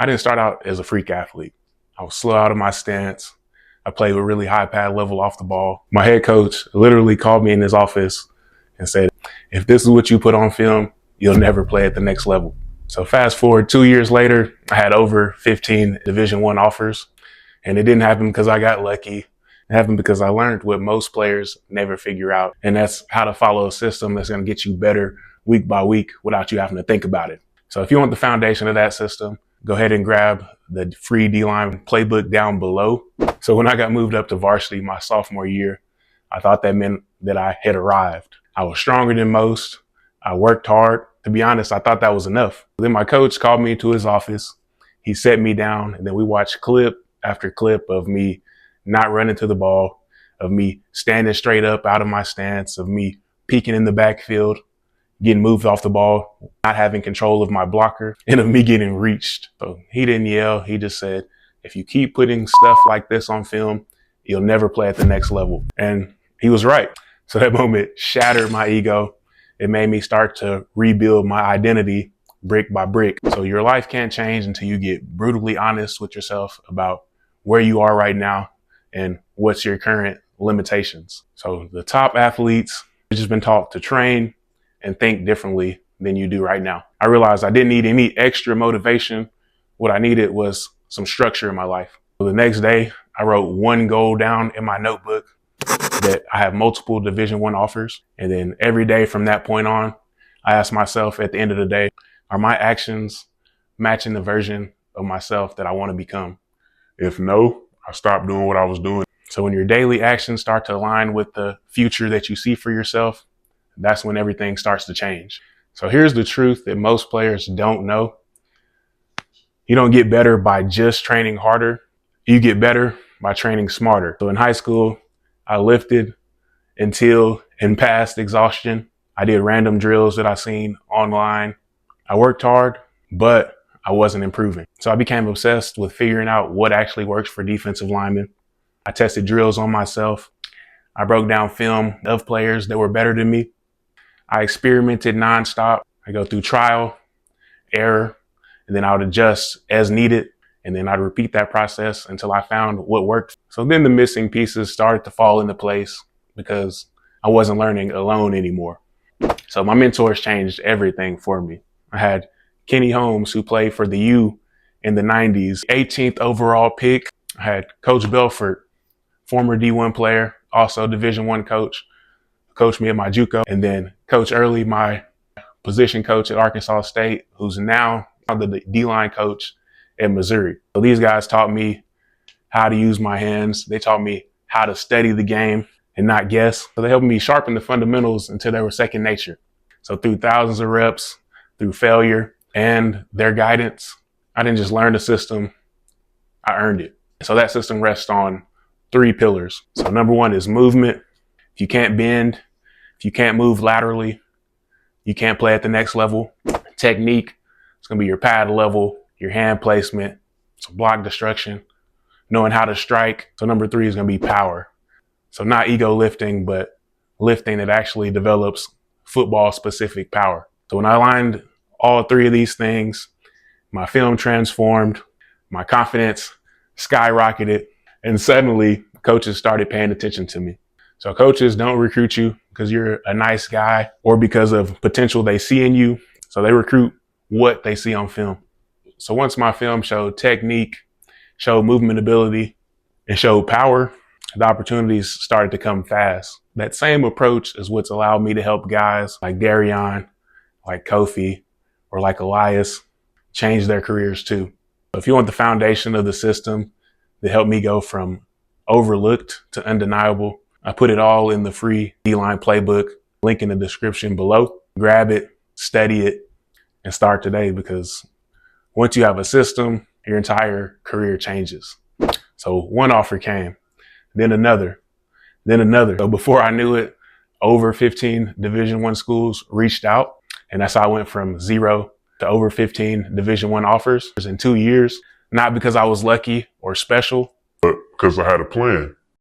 I didn't start out as a freak athlete. I was slow out of my stance. I played with really high pad level off the ball. My head coach literally called me in his office and said, if this is what you put on film, you'll never play at the next level. So fast forward 2 years later, I had over 15 Division I offers, and it didn't happen because I got lucky. It happened because I learned what most players never figure out, and that's how to follow a system that's going to get you better week by week without you having to think about it. So if you want the foundation of that system, go ahead and grab the free D-line playbook down below. So when I got moved up to varsity my sophomore year, I thought that meant that I had arrived. I was stronger than most. I worked hard. To be honest, I thought that was enough. Then my coach called me to his office. He set me down, and then we watched clip after clip of me not running to the ball, of me standing straight up out of my stance, of me peeking in the backfield, getting moved off the ball, not having control of my blocker, and of me getting reached. So he didn't yell. He just said, if you keep putting stuff like this on film, you'll never play at the next level. And he was right. So that moment shattered my ego. It made me start to rebuild my identity brick by brick. So your life can't change until you get brutally honest with yourself about where you are right now and what's your current limitations. So the top athletes have just been taught to train and think differently than you do right now. I realized I didn't need any extra motivation. What I needed was some structure in my life. So the next day, I wrote one goal down in my notebook that I have multiple Division I offers. And then every day from that point on, I asked myself at the end of the day, are my actions matching the version of myself that I want to become? If no, I stopped doing what I was doing. So when your daily actions start to align with the future that you see for yourself, that's when everything starts to change. So here's the truth that most players don't know. You don't get better by just training harder. You get better by training smarter. So in high school, I lifted until and past exhaustion. I did random drills that I seen online. I worked hard, but I wasn't improving. So I became obsessed with figuring out what actually works for defensive linemen. I tested drills on myself. I broke down film of players that were better than me. I experimented nonstop. I go through trial, error, and then I would adjust as needed. And then I'd repeat that process until I found what worked. So then the missing pieces started to fall into place because I wasn't learning alone anymore. So my mentors changed everything for me. I had Kenny Holmes, who played for the U in the 90s, 18th overall pick. I had Coach Belfort, former D1 player, also Division I coach, coached me at my JUCO. And then Coach Early, my position coach at Arkansas State, who's now the D-line coach at Missouri. So these guys taught me how to use my hands. They taught me how to study the game and not guess. So they helped me sharpen the fundamentals until they were second nature. So through thousands of reps, through failure and their guidance, I didn't just learn the system, I earned it. So that system rests on 3 pillars. So number 1 is movement. If you can't bend, if you can't move laterally, you can't play at the next level. Technique, it's gonna be your pad level, your hand placement, so block destruction, knowing how to strike. So number 3 is going to be power. So not ego lifting, but lifting that actually develops football specific power. So when I aligned all 3 of these things, my film transformed, my confidence skyrocketed, and suddenly coaches started paying attention to me. So coaches don't recruit you because you're a nice guy or because of potential they see in you. So they recruit what they see on film. So once my film showed technique, showed movement ability, and showed power, the opportunities started to come fast. That same approach is what's allowed me to help guys like Darion, like Kofi, or like Elias change their careers too. So if you want the foundation of the system that helped me go from overlooked to undeniable, I put it all in the free D-line playbook, link in the description below. Grab it, study it, and start today, because once you have a system, your entire career changes. So one offer came, then another, then another. So before I knew it, over 15 Division I schools reached out. And that's how I went from 0 to over 15 Division I offers in 2 years. Not because I was lucky or special, but because I had a plan.